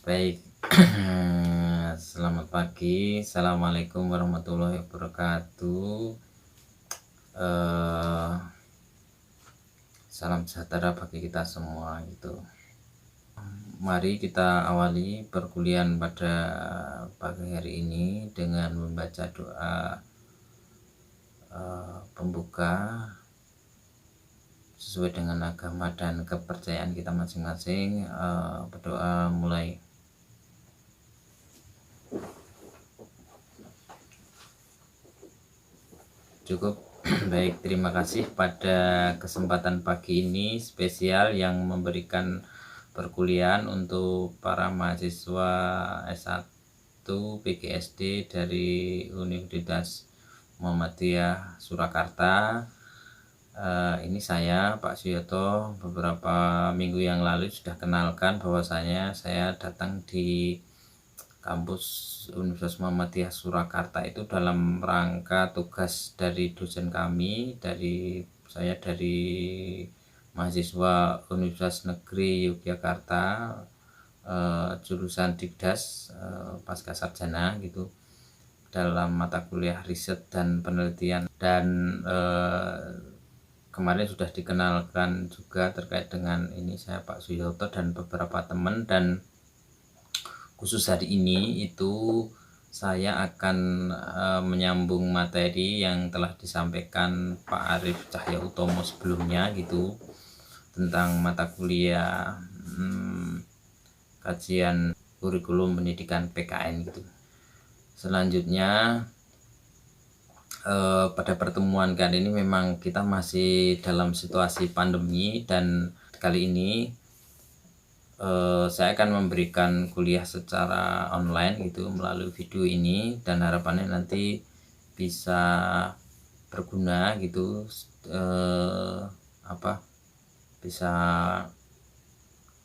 Baik, selamat pagi. Assalamualaikum warahmatullahi wabarakatuh. Eh, Salam sejahtera bagi kita semua gitu. Mari kita awali perkuliahan pada pagi hari ini dengan membaca doa pembuka sesuai dengan agama dan kepercayaan kita masing-masing. Berdoa mulai. Cukup. Baik, terima kasih pada kesempatan pagi ini spesial yang memberikan perkuliahan untuk para mahasiswa S1 PGSD dari Universitas Muhammadiyah Surakarta. Ini saya Pak Suyoto beberapa minggu yang lalu sudah kenalkan bahwasanya saya datang di kampus Universitas Muhammadiyah Surakarta itu dalam rangka tugas dari dosen kami, saya dari mahasiswa Universitas Negeri Yogyakarta, jurusan Digdas, pasca sarjana gitu, dalam mata kuliah riset dan penelitian. Dan kemarin sudah dikenalkan juga terkait dengan ini saya Pak Suyoto dan beberapa teman, dan khusus hari ini itu saya akan menyambung materi yang telah disampaikan Pak Arief Cahya-Utomo sebelumnya gitu, tentang mata kuliah kajian kurikulum pendidikan PKN gitu. Selanjutnya pada pertemuan kali ini memang kita masih dalam situasi pandemi, dan kali ini saya akan memberikan kuliah secara online gitu melalui video ini, dan harapannya nanti bisa berguna gitu, bisa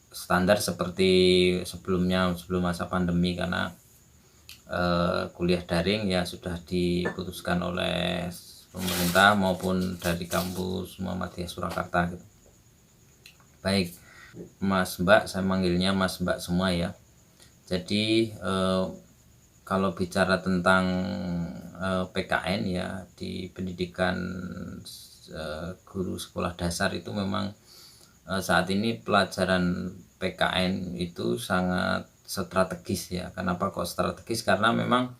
standar seperti sebelum masa pandemi, karena kuliah daring ya sudah diputuskan oleh pemerintah maupun dari kampus Muhammadiyah Surakarta gitu. Baik, Mas Mbak, saya manggilnya Mas Mbak semua ya. Jadi kalau bicara tentang PKN ya di pendidikan guru sekolah dasar itu memang saat ini pelajaran PKN itu sangat strategis ya. Kenapa kok strategis? Karena memang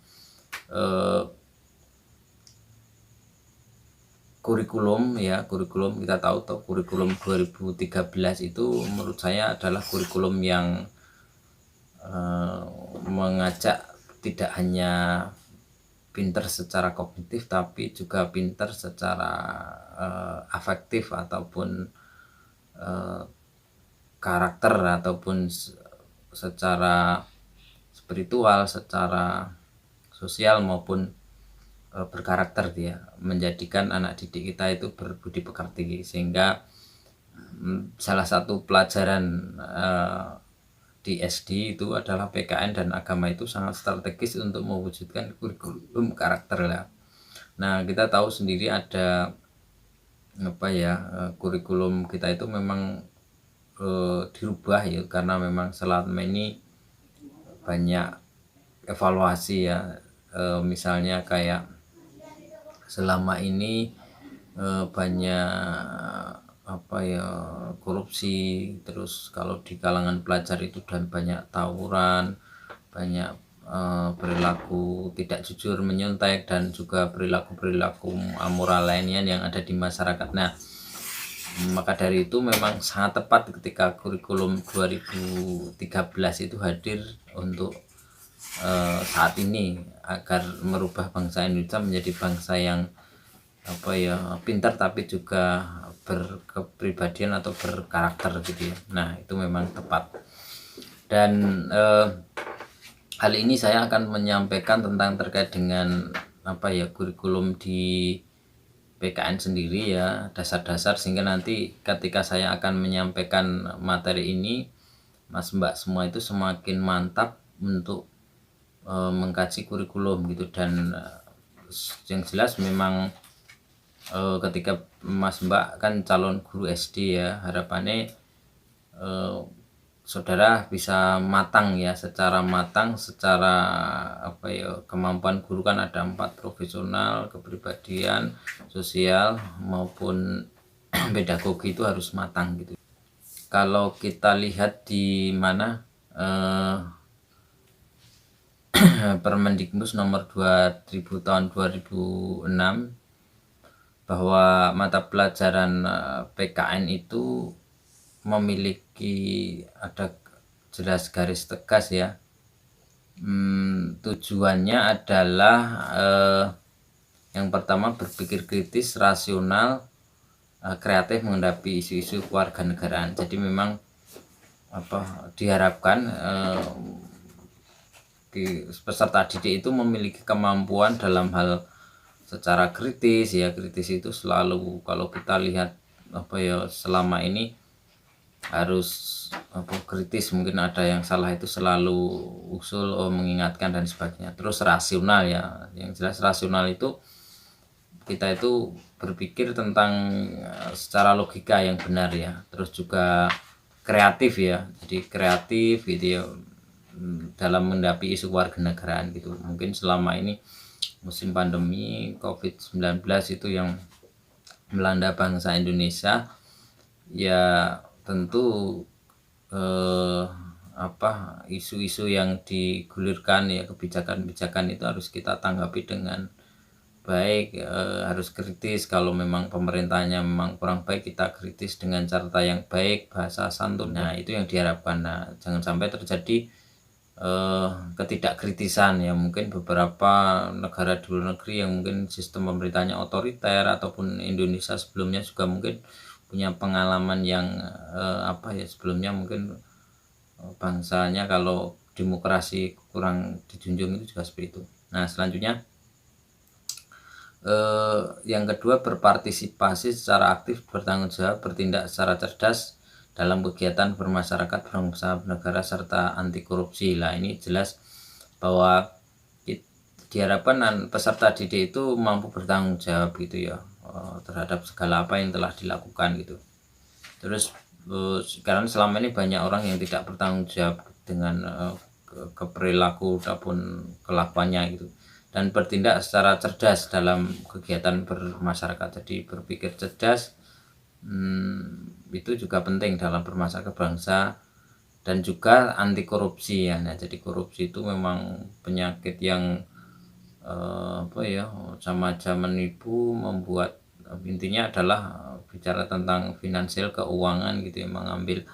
kurikulum kita tahu kurikulum 2013 itu menurut saya adalah kurikulum yang mengajak tidak hanya pinter secara kognitif tapi juga pinter secara afektif ataupun karakter, ataupun secara spiritual, secara sosial maupun berkarakter, dia menjadikan anak didik kita itu berbudi pekerti, sehingga salah satu pelajaran di SD itu adalah PKN dan agama itu sangat strategis untuk mewujudkan kurikulum karakter lah. Nah, kita tahu sendiri ada kurikulum kita itu memang dirubah ya, karena memang selama ini banyak evaluasi ya, misalnya kayak selama ini banyak korupsi, terus kalau di kalangan pelajar itu dan banyak tawuran, banyak perilaku tidak jujur, menyontek, dan juga perilaku amoral lainnya yang ada di masyarakat. Nah, maka dari itu memang sangat tepat ketika kurikulum 2013 itu hadir untuk saat ini, agar merubah bangsa Indonesia menjadi bangsa yang pintar tapi juga berkepribadian atau berkarakter gitu ya. Nah, itu memang tepat. Dan kali ini saya akan menyampaikan tentang terkait dengan kurikulum di PKN sendiri ya, dasar-dasar, sehingga nanti ketika saya akan menyampaikan materi ini, Mas Mbak semua itu semakin mantap untuk mengkaji kurikulum gitu. Dan yang jelas memang ketika Mas Mbak kan calon guru SD ya, harapannya saudara bisa matang ya, secara matang, secara kemampuan guru kan ada 4, profesional, kepribadian, sosial maupun pedagogi itu harus matang gitu. Kalau kita lihat di mana Permendikbud nomor 2000 tahun 2006 bahwa mata pelajaran PKN itu memiliki ada jelas garis tegas ya. Tujuannya adalah yang pertama berpikir kritis, rasional, kreatif menghadapi isu-isu kewarganegaraan. Jadi memang diharapkan peserta didik itu memiliki kemampuan dalam hal secara kritis ya. Kritis itu selalu, kalau kita lihat selama ini harus kritis, mungkin ada yang salah itu selalu usul mengingatkan dan sebagainya. Terus rasional ya, yang jelas rasional itu kita itu berpikir tentang secara logika yang benar ya. Terus juga kreatif ya, jadi kreatif gitu ya dalam menghadapi isu kewarganegaraan gitu. Mungkin selama ini musim pandemi COVID-19 itu yang melanda bangsa Indonesia ya, tentu isu-isu yang digulirkan ya, kebijakan-kebijakan itu harus kita tanggapi dengan baik, harus kritis. Kalau memang pemerintahnya memang kurang baik, kita kritis dengan cara yang baik, bahasa santun. Nah itu yang diharapkan. Nah jangan sampai terjadi ketidakkritisan ya. Mungkin beberapa negara di luar negeri yang mungkin sistem pemerintahnya otoriter, ataupun Indonesia sebelumnya juga mungkin punya pengalaman yang sebelumnya mungkin bangsanya kalau demokrasi kurang dijunjung itu juga seperti itu. Nah selanjutnya yang kedua, berpartisipasi secara aktif, bertanggung jawab, bertindak secara cerdas dalam kegiatan bermasyarakat, berbangsa, bernegara, serta anti korupsi. Lah ini jelas bahwa diharapkan peserta didik itu mampu bertanggung jawab gitu ya terhadap segala apa yang telah dilakukan gitu. Terus karena selama ini banyak orang yang tidak bertanggung jawab dengan keperilaku ataupun kelakuannya gitu, dan bertindak secara cerdas dalam kegiatan bermasyarakat. Jadi berpikir cerdas itu juga penting dalam bermasyarakat bangsa, dan juga anti korupsi ya. Nah jadi korupsi itu memang penyakit yang sama-sama menipu, membuat, intinya adalah bicara tentang finansial, keuangan gitu ya, mengambil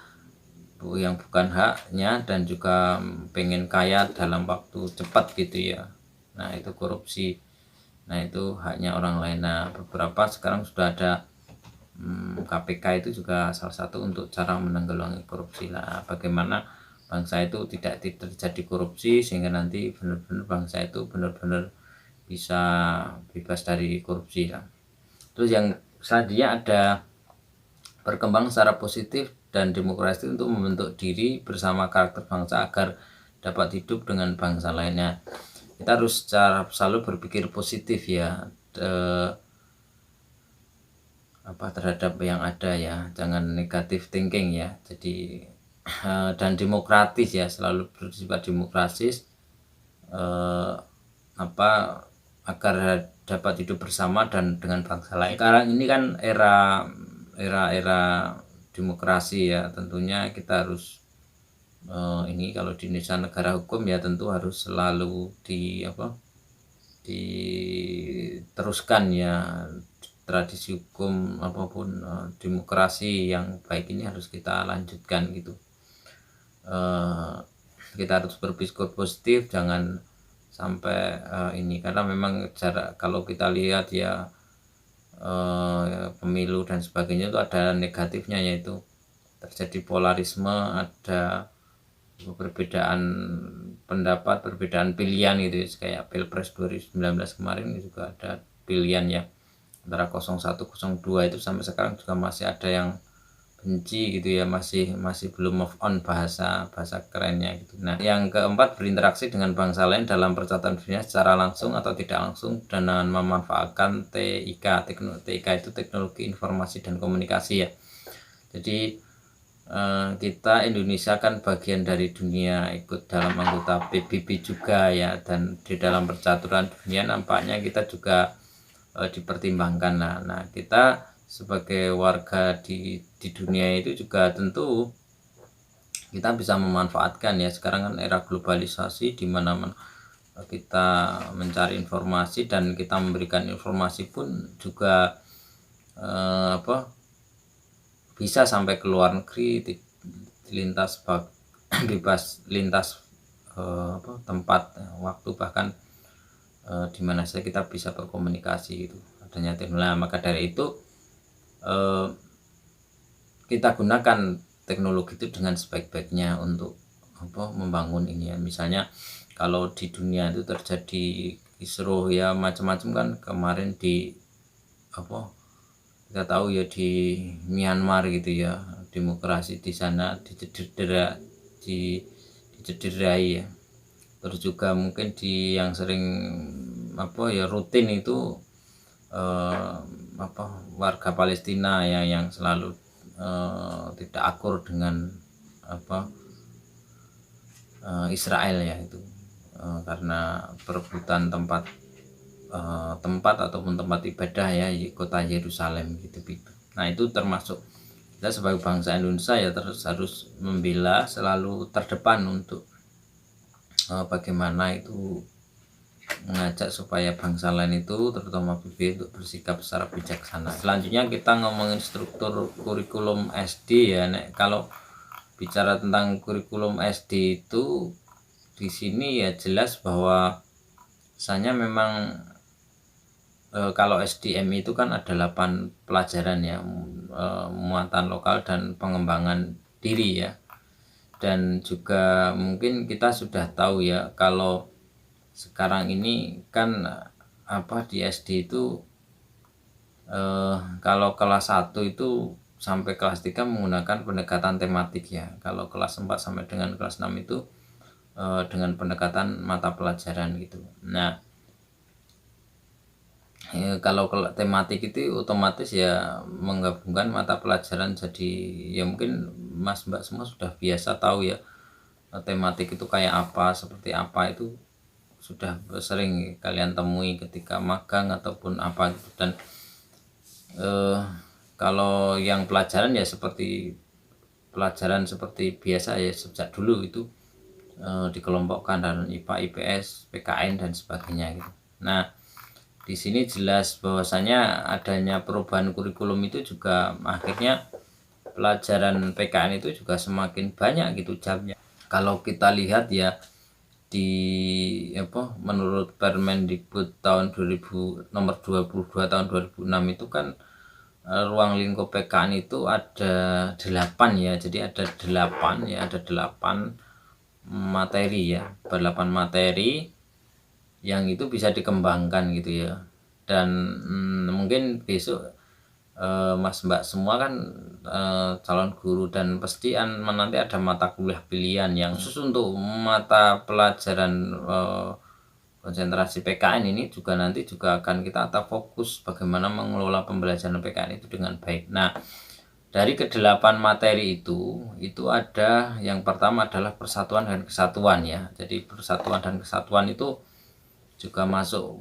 yang bukan haknya dan juga pengen kaya dalam waktu cepat gitu ya. Nah itu korupsi. Nah itu haknya orang lain. Nah beberapa sekarang sudah ada KPK itu juga salah satu untuk cara menanggulangi korupsi lah. Bagaimana bangsa itu tidak terjadi korupsi, sehingga nanti benar-benar bangsa itu benar-benar bisa bebas dari korupsi lah. Terus yang selanjutnya ada berkembang secara positif dan demokrasi untuk membentuk diri bersama karakter bangsa agar dapat hidup dengan bangsa lainnya. Kita harus selalu berpikir positif ya terhadap yang ada ya, jangan negatif thinking ya. Jadi dan demokratis ya, selalu bersifat demokratis agar dapat hidup bersama dan dengan bangsa lain. Sekarang ini kan era demokrasi ya, tentunya kita harus ini kalau di Indonesia negara hukum ya, tentu harus selalu diteruskan ya, tradisi hukum apapun demokrasi yang baik ini harus kita lanjutkan gitu. Kita harus berpikir positif, jangan sampai ini, karena memang kalau kita lihat ya pemilu dan sebagainya itu ada negatifnya, yaitu terjadi polarisme, ada perbedaan pendapat, perbedaan pilihan gitu ya. Kayak Pilpres 2019 kemarin juga ada pilihan ya antara 01, 02 itu sampai sekarang juga masih ada yang benci gitu ya, masih belum move on bahasa kerennya gitu. Nah yang keempat, berinteraksi dengan bangsa lain dalam percaturan dunia secara langsung atau tidak langsung dengan memanfaatkan TIK. TIK itu teknologi informasi dan komunikasi ya. Jadi kita Indonesia kan bagian dari dunia, ikut dalam anggota PBB juga ya, dan di dalam percaturan dunia nampaknya kita juga dipertimbangkan. Nah kita sebagai warga di dunia itu juga tentu kita bisa memanfaatkan ya. Sekarang kan era globalisasi, di mana kita mencari informasi dan kita memberikan informasi pun juga bisa sampai ke luar negeri, lintas bebas lintas tempat, waktu, bahkan di mana saja kita bisa berkomunikasi gitu, adanya teknologi. Maka dari itu kita gunakan teknologi itu dengan sebaik-baiknya untuk membangun ini ya. Misalnya kalau di dunia itu terjadi kisruh ya macam-macam kan, kemarin di kita tahu ya di Myanmar gitu ya, demokrasi di sana dicederai ya. Terus juga mungkin di yang sering rutin itu warga Palestina yang selalu tidak akur dengan Israel ya, itu karena perebutan tempat ataupun tempat ibadah ya di kota Yerusalem gitu. Nah itu termasuk kita sebagai bangsa Indonesia ya harus membela, selalu terdepan untuk bagaimana itu mengajak supaya bangsa lain itu, terutama PBB, untuk bersikap secara bijaksana. Selanjutnya kita ngomongin struktur kurikulum SD ya. Kalau bicara tentang kurikulum SD itu di sini ya jelas bahwa misalnya memang kalau SDM itu kan ada 8 pelajaran ya, muatan lokal dan pengembangan diri ya. Dan juga mungkin kita sudah tahu ya, kalau sekarang ini kan di SD itu kalau kelas 1 itu sampai kelas 3 menggunakan pendekatan tematik ya. Kalau kelas 4 sampai dengan kelas 6 itu dengan pendekatan mata pelajaran gitu. Nah kalau tematik itu otomatis ya menggabungkan mata pelajaran, jadi ya mungkin Mas Mbak semua sudah biasa tahu ya tematik itu kayak apa, seperti apa, itu sudah sering kalian temui ketika magang ataupun apa gitu. Dan kalau yang pelajaran ya seperti pelajaran seperti biasa ya, sejak dulu itu dikelompokkan dalam IPA, IPS, PKN dan sebagainya gitu. Nah di sini jelas bahwasanya adanya perubahan kurikulum itu juga akhirnya pelajaran PKN itu juga semakin banyak gitu jamnya. Kalau kita lihat ya menurut Permendikbud tahun 2000 nomor 22 tahun 2006 itu kan ruang lingkup PKN itu ada 8 ya. Jadi ada 8 materi ya, 8 materi yang itu bisa dikembangkan gitu ya. Dan mungkin besok Mas Mbak semua kan calon guru, dan pasti nanti ada mata kuliah pilihan yang khusus untuk mata pelajaran konsentrasi PKN ini. Juga nanti juga akan kita fokus bagaimana mengelola pembelajaran PKN itu dengan baik. Nah dari ke-8 materi itu ada yang pertama adalah persatuan dan kesatuan ya. Jadi persatuan dan kesatuan itu juga masuk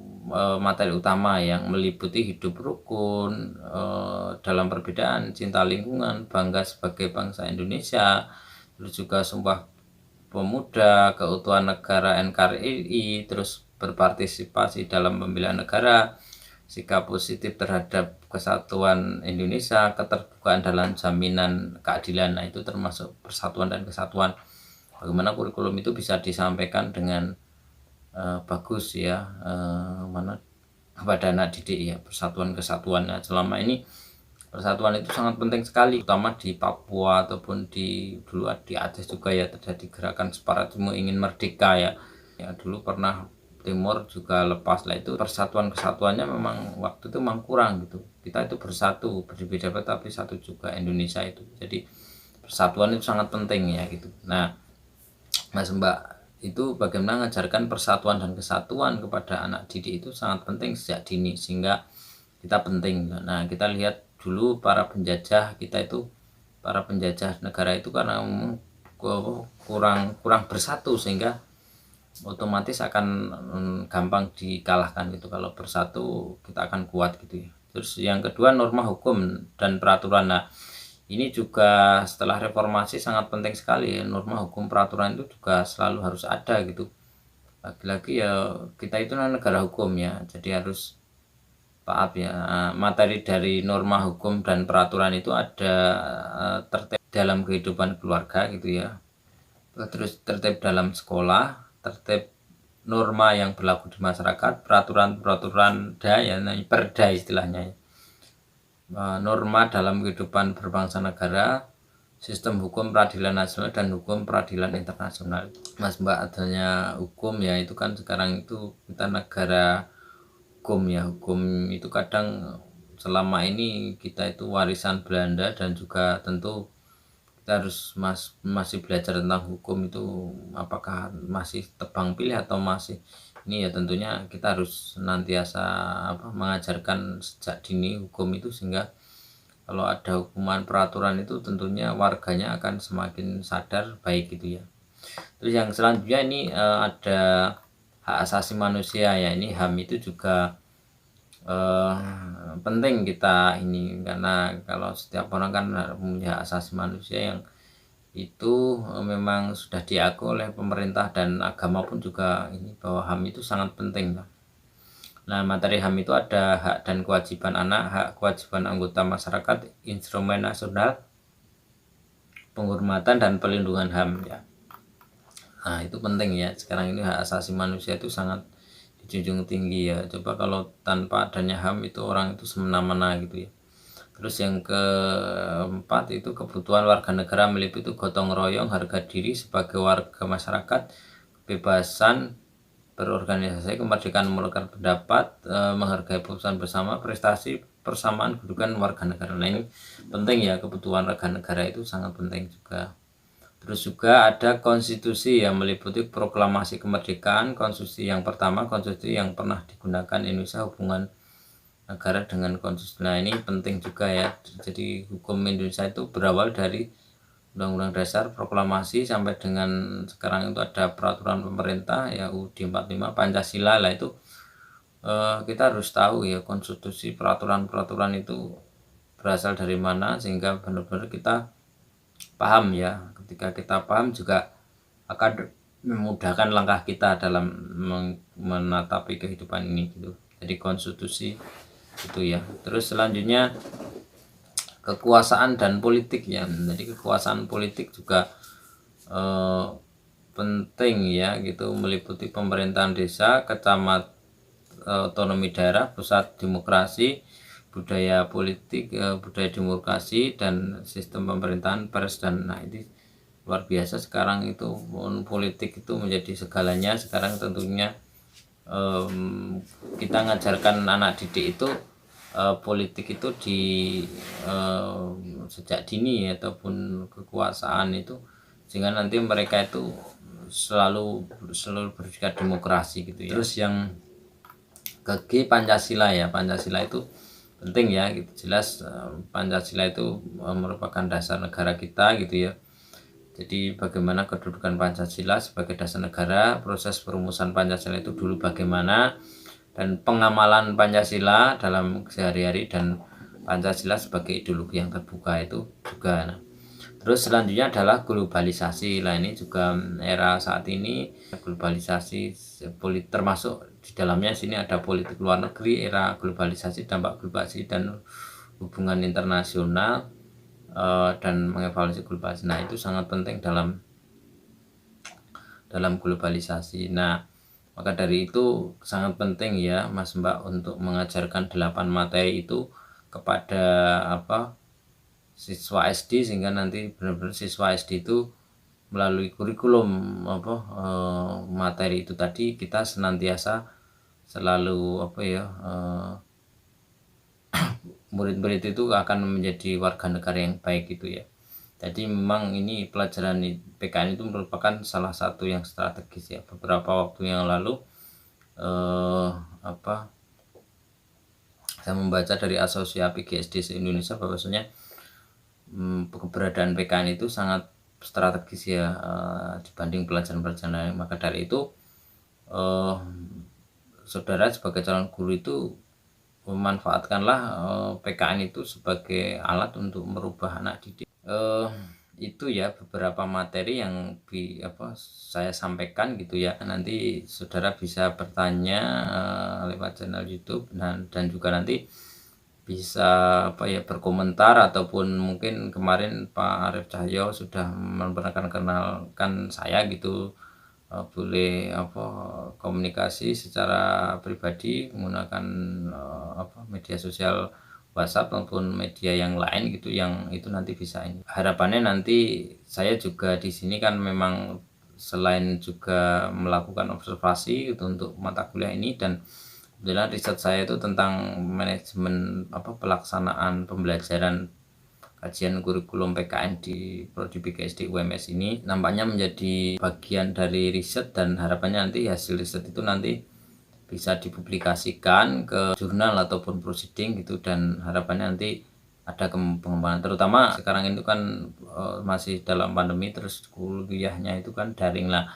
materi utama yang meliputi hidup rukun dalam perbedaan, cinta lingkungan, bangga sebagai bangsa Indonesia, terus juga Sumpah Pemuda, keutuhan negara NKRI, terus berpartisipasi dalam pembela negara, sikap positif terhadap kesatuan Indonesia, keterbukaan dalam jaminan keadilan. Nah itu termasuk persatuan dan kesatuan. Bagaimana kurikulum itu bisa disampaikan dengan bagus ya kepada anak didik ya, persatuan kesatuan. Nah, selama ini persatuan itu sangat penting sekali, terutama di Papua ataupun dulu di Aceh juga ya, terjadi gerakan separatisme ingin merdeka ya. Dulu pernah Timur juga lepas lah, itu persatuan kesatuannya memang waktu itu memang kurang gitu. Kita itu bersatu, berbeda-beda tapi satu juga Indonesia itu. Jadi persatuan itu sangat penting ya gitu. Nah Mas Mbak itu bagaimana mengajarkan persatuan dan kesatuan kepada anak didik itu sangat penting sejak dini, sehingga kita penting. Nah kita lihat dulu para penjajah kita itu para penjajah negara itu karena kurang bersatu, sehingga otomatis akan gampang dikalahkan gitu. Kalau bersatu kita akan kuat gitu ya. Terus yang kedua, norma hukum dan peraturan. Nah, ini juga setelah reformasi sangat penting sekali ya. Norma hukum peraturan itu juga selalu harus ada gitu. Lagi-lagi ya kita itu negara hukum ya, jadi harus taat ya. Materi dari norma hukum dan peraturan itu ada tertib dalam kehidupan keluarga gitu ya, terus tertib dalam sekolah, tertib norma yang berlaku di masyarakat, peraturan-peraturan ya, perda istilahnya ya. Norma dalam kehidupan berbangsa negara, sistem hukum peradilan nasional dan hukum peradilan internasional. Mas Mbak, adanya hukum ya, itu kan sekarang itu kita negara hukum ya. Hukum itu kadang selama ini kita itu warisan Belanda, dan juga tentu kita harus masih belajar tentang hukum itu, apakah masih tebang pilih atau masih ini ya. Tentunya kita harus senantiasa mengajarkan sejak dini hukum itu, sehingga kalau ada hukuman peraturan itu tentunya warganya akan semakin sadar baik gitu ya. Terus yang selanjutnya ini ada hak asasi manusia ya. Ini HAM itu juga penting kita ini, karena kalau setiap orang kan punya hak asasi manusia yang itu memang sudah diakui oleh pemerintah dan agama pun juga ini, bahwa HAM itu sangat penting. Nah, materi HAM itu ada hak dan kewajiban anak, hak kewajiban anggota masyarakat, instrumen nasional, penghormatan dan pelindungan HAM ya. Nah, itu penting ya. Sekarang ini hak asasi manusia itu sangat dijunjung tinggi ya. Coba kalau tanpa adanya HAM itu orang itu semena-mena gitu ya. Terus yang keempat itu kebutuhan warga negara meliputi gotong royong, harga diri sebagai warga masyarakat, kebebasan berorganisasi, kemerdekaan mengeluarkan pendapat, menghargai putusan bersama, prestasi persamaan kedudukan warga negara. Nah, ini penting ya, kebutuhan warga negara itu sangat penting juga. Terus juga ada konstitusi yang meliputi proklamasi kemerdekaan, konstitusi yang pertama, konstitusi yang pernah digunakan Indonesia, hubungan negara dengan konstitusi. Nah, ini penting juga ya. Jadi hukum Indonesia itu berawal dari Undang-Undang Dasar, proklamasi, sampai dengan sekarang itu ada peraturan pemerintah ya, UUD 45, Pancasila lah. Itu kita harus tahu ya, konstitusi, peraturan-peraturan itu berasal dari mana, sehingga benar-benar kita paham ya. Ketika kita paham juga akan memudahkan langkah kita dalam menatapi kehidupan ini gitu. Jadi konstitusi itu ya. Terus selanjutnya kekuasaan dan politik ya. Jadi kekuasaan politik juga penting ya gitu, meliputi pemerintahan desa, kecamatan, otonomi daerah, pusat demokrasi, budaya politik, budaya demokrasi, dan sistem pemerintahan, pers. Dan nah, ini luar biasa sekarang itu politik itu menjadi segalanya. Sekarang tentunya kita ngajarkan anak didik itu politik itu di sejak dini ya, ataupun kekuasaan itu, sehingga nanti mereka itu selalu berpikir demokrasi gitu ya. Terus yang ke Pancasila ya. Pancasila itu penting ya gitu. Jelas Pancasila itu merupakan dasar negara kita gitu ya. Jadi bagaimana kedudukan Pancasila sebagai dasar negara, proses perumusan Pancasila itu dulu bagaimana, dan pengamalan Pancasila dalam sehari-hari, dan Pancasila sebagai ideologi yang terbuka itu juga. Nah, terus selanjutnya adalah globalisasi. Lah, ini juga era saat ini globalisasi termasuk di dalamnya sini ada politik luar negeri, era globalisasi, dampak globalisasi dan hubungan internasional, dan mengevaluasi globalisasi. Nah, itu sangat penting dalam globalisasi. Nah, maka dari itu sangat penting ya Mas Mbak untuk mengajarkan 8 materi itu kepada siswa SD, sehingga nanti benar-benar siswa SD itu melalui kurikulum materi itu tadi, kita senantiasa selalu murid-murid itu akan menjadi warga negara yang baik gitu ya. Jadi memang ini pelajaran PKN itu merupakan salah satu yang strategis ya. Beberapa waktu yang lalu saya membaca dari Asosiasi PGSD se-Indonesia, bahwasanya keberadaan PKN itu sangat strategis ya, dibanding pelajaran-pelajaran lain. Maka dari itu eh, saudara sebagai calon guru itu memanfaatkanlah PKN itu sebagai alat untuk merubah anak didik. Itu ya beberapa materi yang saya sampaikan gitu ya. Nanti saudara bisa bertanya lewat channel YouTube dan juga nanti bisa berkomentar, ataupun mungkin kemarin Pak Arief Cahyo sudah kenalkan saya gitu, boleh komunikasi secara pribadi menggunakan media sosial WhatsApp maupun media yang lain gitu, yang itu nanti bisa ini. Harapannya nanti saya juga di sini kan memang selain juga melakukan observasi gitu untuk mata kuliah ini, dan kebetulan riset saya itu tentang manajemen pelaksanaan pembelajaran kajian kurikulum PKN di Prodi PGSD UMS ini, nampaknya menjadi bagian dari riset, dan harapannya nanti hasil riset itu nanti bisa dipublikasikan ke jurnal ataupun proceeding gitu, dan harapannya nanti ada pengembangan. Terutama sekarang itu kan masih dalam pandemi, terus kuliahnya itu kan daring lah.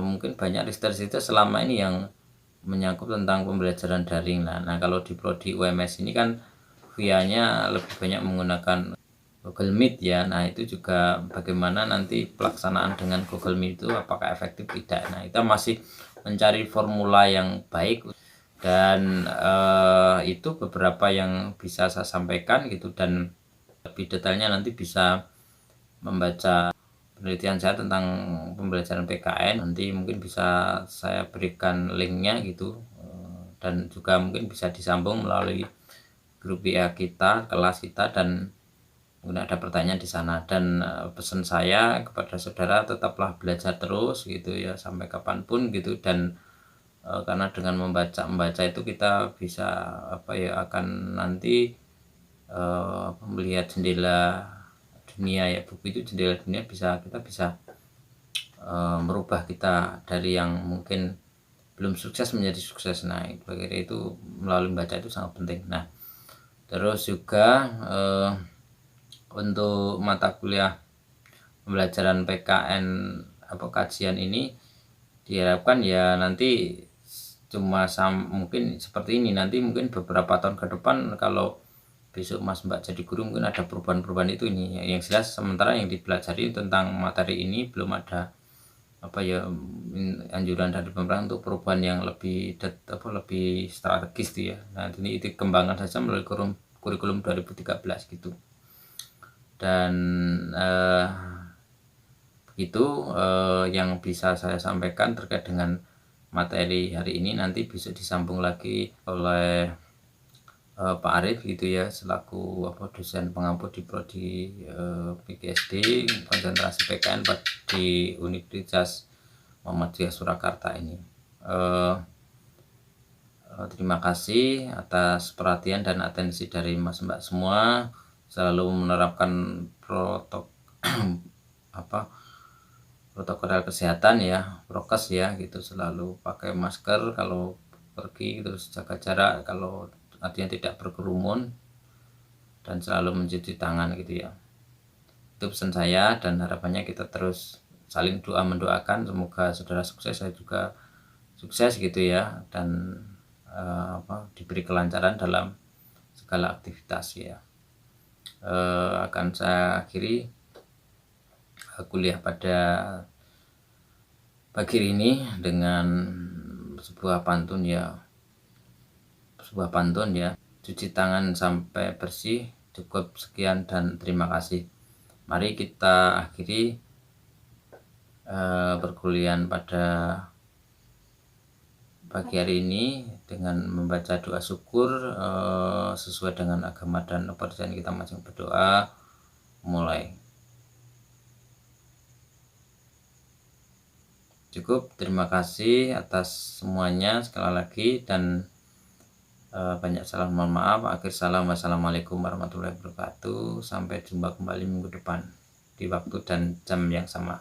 Mungkin banyak riset-riset selama ini yang menyangkut tentang pembelajaran daring lah. Nah, kalau di Prodi UMS ini kan via-nya lebih banyak menggunakan Google Meet ya. Nah, itu juga bagaimana nanti pelaksanaan dengan Google Meet itu apakah efektif tidak. Nah, kita masih mencari formula yang baik, dan itu beberapa yang bisa saya sampaikan gitu, dan lebih detailnya nanti bisa membaca penelitian saya tentang pembelajaran PKN. Nanti mungkin bisa saya berikan linknya gitu, dan juga mungkin bisa disambung melalui grup WA kita, kelas kita, dan mungkin ada pertanyaan di sana. Dan pesan saya kepada saudara, tetaplah belajar terus gitu ya, sampai kapanpun gitu. Dan karena dengan membaca itu kita bisa akan nanti melihat jendela dunia ya. Buku itu jendela dunia, kita bisa merubah kita dari yang mungkin belum sukses menjadi sukses. Nah, itu melalui membaca itu sangat penting. Nah, terus juga untuk mata kuliah pembelajaran PKN kajian ini diharapkan ya nanti cuma mungkin seperti ini. Nanti mungkin beberapa tahun ke depan, kalau besok Mas Mbak jadi guru, mungkin ada perubahan-perubahan itu ini. Yang jelas sementara yang dipelajari tentang materi ini belum ada anjuran dari pemerintah untuk perubahan yang lebih strategis gitu ya. Nah, ini itu kembangkan saja melalui kurikulum 2013 gitu. Dan itu yang bisa saya sampaikan terkait dengan materi hari ini. Nanti bisa disambung lagi oleh Pak Arief gitu ya, selaku dosen pengampu di Prodi PGSD konsentrasi PKN di Universitas Muhammadiyah Surakarta ini. Terima kasih atas perhatian dan atensi dari Mas Mbak semua. Selalu menerapkan protokol kesehatan ya, prokes ya gitu. Selalu pakai masker kalau pergi, terus jaga jarak kalau artinya tidak berkerumun, dan selalu mencuci tangan gitu ya. Itu pesan saya, dan harapannya kita terus saling mendoakan semoga saudara sukses, saya juga sukses gitu ya, dan diberi kelancaran dalam segala aktivitas ya. Akan saya akhiri kuliah pada pagi ini dengan sebuah pantun ya. Cuci tangan sampai bersih, cukup sekian dan terima kasih. Mari kita akhiri perkuliahan pada pagi hari ini dengan membaca doa syukur sesuai dengan agama dan kepercayaan kita masing. Berdoa mulai. Cukup, terima kasih atas semuanya sekali lagi, dan banyak salah, mohon maaf. Akhir salam, wassalamualaikum warahmatullahi wabarakatuh. Sampai jumpa kembali minggu depan di waktu dan jam yang sama.